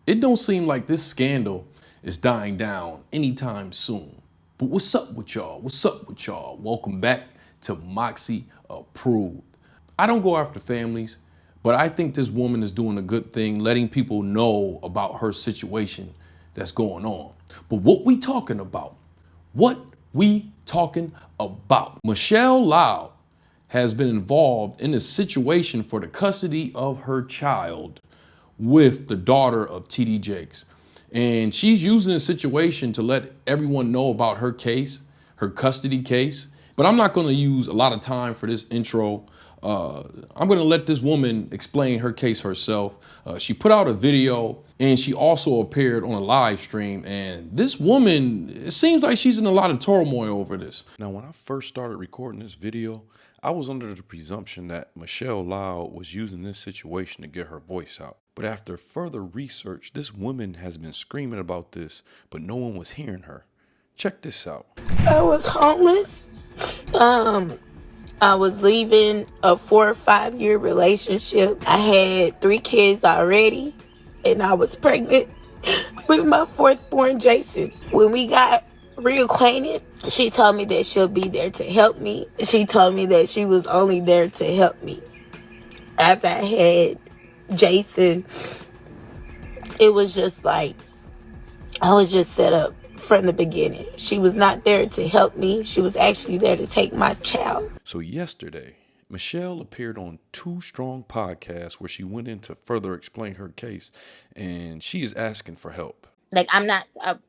It don't seem like this scandal is dying down anytime soon. But what's up with y'all? What's up with y'all? Welcome back to Moxy Approved. I don't go after families, but I think this woman is doing a good thing, letting people know about her situation that's going on. But what we talking about? What we talking about? Michelle Loud has been involved in a situation for the custody of her child with the daughter of TD Jakes. And she's using this situation to let everyone know about her case, her custody case. But I'm not going to use a lot of time for this intro. I'm going to let this woman explain her case herself. She put out a video and she also appeared on a live stream. And this woman, it seems like she's in a lot of turmoil over this. Now, when I first started recording this video, I was under the presumption that Michelle Loud was using this situation to get her voice out. But after further research, this woman has been screaming about this, but no one was hearing her. Check this out. I was homeless. I was leaving a 4 or 5 year relationship. I had 3 kids already, and I was pregnant with my 4th born, Jason. When we got reacquainted, she told me that she'll be there to help me. She told me that she was only there to help me. After I had Jason, it was just like I was just set up from the beginning. She was not there to help me. She was actually there to take my child. So yesterday, Michelle appeared on 2 Strong podcasts where she went in to further explain her case, and she is asking for help. Like, I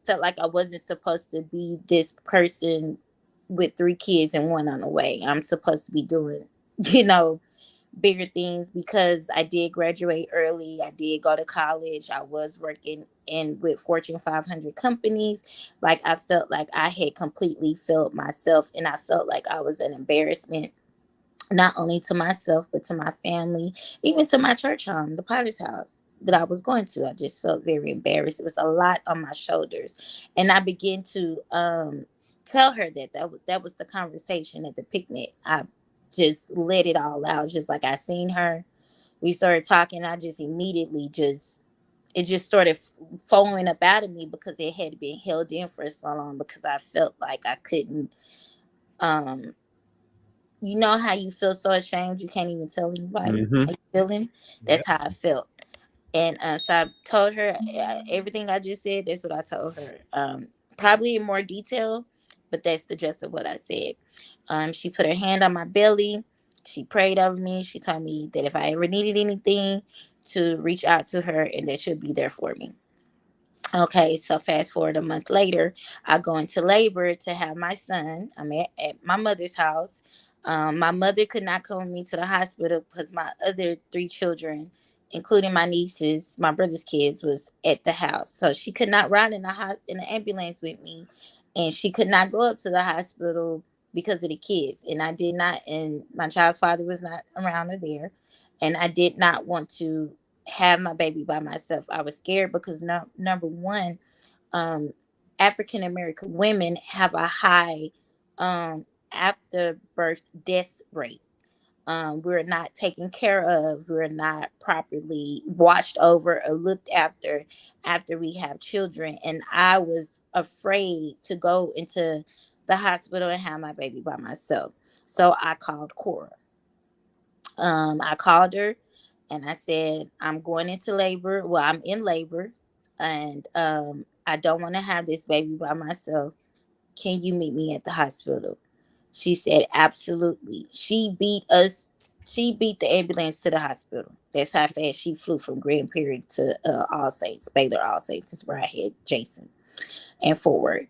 felt like I wasn't supposed to be this person with 3 kids and 1 on the way. I'm supposed to be doing, bigger things because I did graduate early. I did go to college. I was working in with Fortune 500 companies. Like, I felt like I had completely failed myself, and I felt like I was an embarrassment not only to myself but to my family, even to my church home, the Potter's house that I was going to. I just felt very embarrassed. It was a lot on my shoulders, and I began to tell her that was the conversation at the picnic. I just let it all out. Just like I seen her, we started talking. I just immediately it just started flowing up out of me because it had been held in for so long, because I felt like I couldn't. um you know how you feel so ashamed you can't even tell anybody how you feeling? That's how I felt. And so I told her everything I just said. That's what I told her. Probably in more detail, but that's the gist of what I said. She put her hand on my belly. She prayed over me. She told me that if I ever needed anything, to reach out to her and that she'll be there for me. Okay, so fast forward a month later, I go into labor to have my son. I'm at my mother's house. My mother could not come with me to the hospital because my other 3 children, including my nieces, my brother's kids, was at the house. So she could not ride in the ambulance with me, and she could not go up to the hospital because of the kids. And I did not, and my child's father was not around or there, and I did not want to have my baby by myself. I was scared because number one, um, African American women have a high after birth death rate. We're not taken care of. We're not properly watched over or looked after we have children. And I was afraid to go into the hospital and have my baby by myself. So I called Cora. I called her and I said, I'm going into labor. Well, I'm in labor, and I don't want to have this baby by myself. Can you meet me at the hospital? She said, absolutely. She beat the ambulance to the hospital. That's how fast she flew from Grand Prairie to All Saints, Baylor All Saints is where I had Jason, and forward.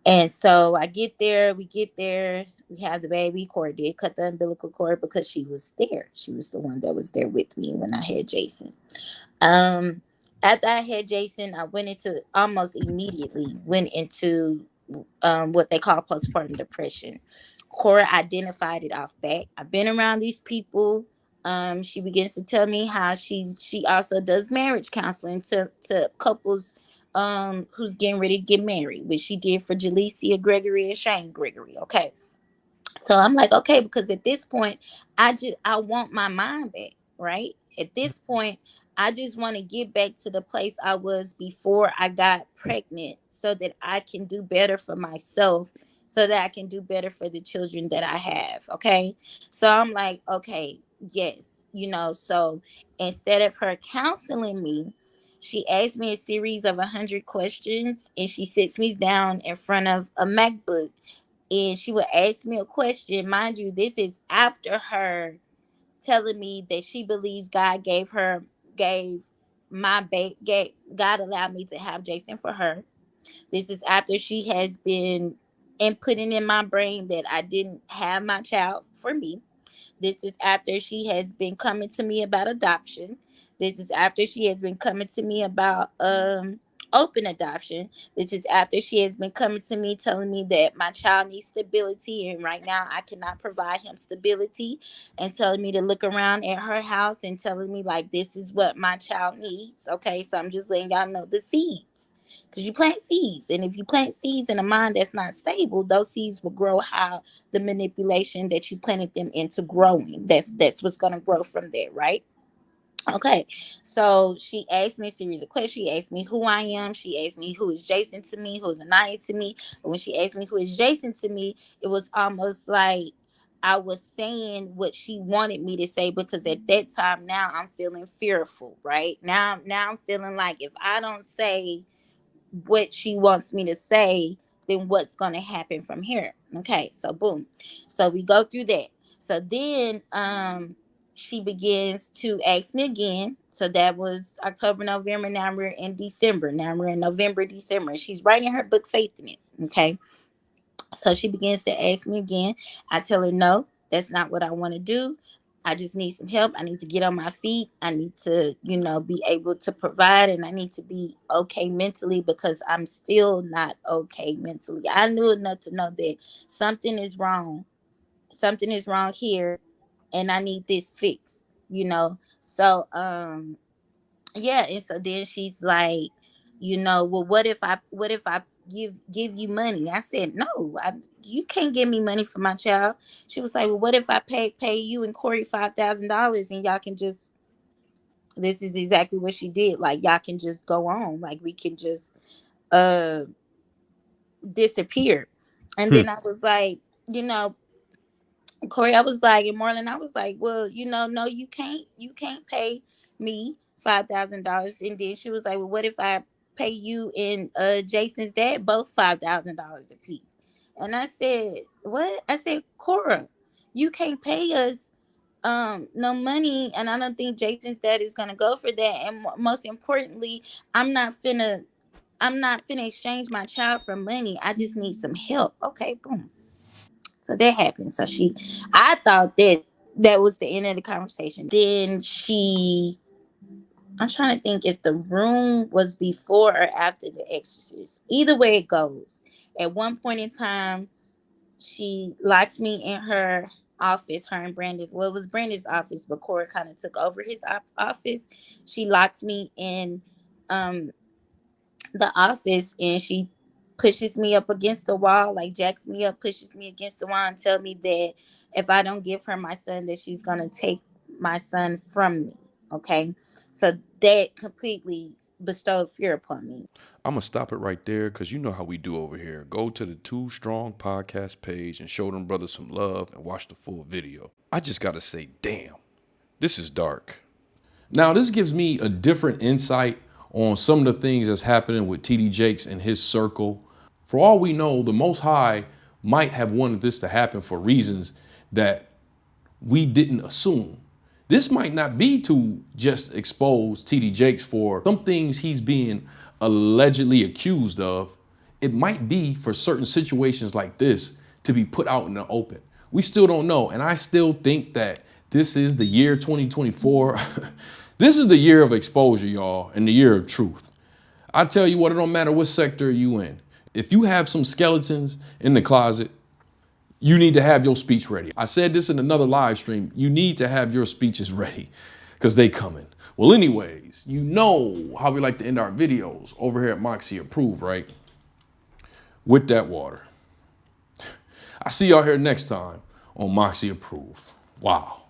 And so we get there, we have the baby. Cora did cut the umbilical cord because she was there. She was the one that was there with me when I had Jason. Um, After I had Jason, I almost immediately went into what they call postpartum depression. Cora identified it off back. I've been around these people. She begins to tell me how she also does marriage counseling to couples who's getting ready to get married, which she did for Jalecia Gregory and Shane Gregory. Okay. So I'm like, okay, because at this point, I want my mind back, right? At this point, I just want to get back to the place I was before I got pregnant so that I can do better for myself, so that I can do better for the children that I have. Okay. So I'm like, okay, yes, so instead of her counseling me, she asked me a series of 100 questions, and she sits me down in front of a MacBook, and she would ask me a question. Mind you, this is after her telling me that she believes gave God allowed me to have Jason for her. This is after she has been inputting in my brain that I didn't have my child for me. This is after she has been coming to me about adoption. This is after she has been coming to me about open adoption. This is after she has been coming to me telling me that my child needs stability, and right now I cannot provide him stability, and telling me to look around at her house and telling me like this is what my child needs. Okay, so I'm just letting y'all know the seeds. Because you plant seeds, and if you plant seeds in a mind that's not stable, those seeds will grow how the manipulation that you planted them into growing. That's what's gonna grow from there, right? Okay. So she asked me a series of questions. She asked me who I am. She asked me who is Jason to me, who's Anaya to me. But when she asked me who is Jason to me, it was almost like I was saying what she wanted me to say, because at that time now I'm feeling fearful, right? Now I'm feeling like if I don't say what she wants me to say, then what's going to happen from here? Okay, so boom. So we go through that. So then she begins to ask me again. So that was October, November. Now we're in December. Now we're in November, December. She's writing her book Faith in It. Okay. So she begins to ask me again. I tell her, no, that's not what I want to do. I just need some help. I need to get on my feet. I need to, be able to provide, and I need to be okay mentally, because I'm still not okay mentally. I knew enough to know that something is wrong. Something is wrong here, and I need this fixed. So, yeah, and so then she's like, well, what if I give you money? I said, no, you can't give me money for my child. She was like, well, what if I pay you and Corey $5,000, and y'all can just, this is exactly what she did, like y'all can just go on, like we can just uh disappear. And Hmm. then I was like, you know Corey, I was like, and Marlon, I was like, well, no, you can't pay me $5,000. And then she was like, well, what if I pay you and Jason's dad both $5,000 a piece? And I said, what? I said, Cora, you can't pay us no money, and I don't think Jason's dad is gonna go for that. And most importantly, I'm not finna I'm not finna exchange my child for money. I just need some help. Okay, boom. So that happened. I thought that was the end of the conversation. Then I'm trying to think if the room was before or after the exorcist. Either way it goes. At one point in time, she locks me in her office, her and Brandon. Well, it was Brandon's office, but Cora kind of took over his office. She locks me in um the office, and she pushes me up against the wall, like jacks me up, pushes me against the wall, and tell me that if I don't give her my son, that she's gonna take my son from me. Okay. So that completely bestowed fear upon me. I'm going to stop it right there because you know how we do over here. Go to the Too Strong podcast page and show them brothers some love and watch the full video. I just got to say, damn, this is dark. Now, this gives me a different insight on some of the things that's happening with TD Jakes and his circle. For all we know, the Most High might have wanted this to happen for reasons that we didn't assume. This might not be to just expose TD Jakes for some things he's being allegedly accused of. It might be for certain situations like this to be put out in the open. We still don't know. And I still think that this is the year 2024. This is the year of exposure, y'all, and the year of truth. I tell you what, it don't matter what sector you in. If you have some skeletons in the closet, you need to have your speech ready. I said this in another live stream. You need to have your speeches ready because they coming. Well, anyways, you know how we like to end our videos over here at Moxy Approved, right? With that water. I see y'all here next time on Moxy Approved. Wow.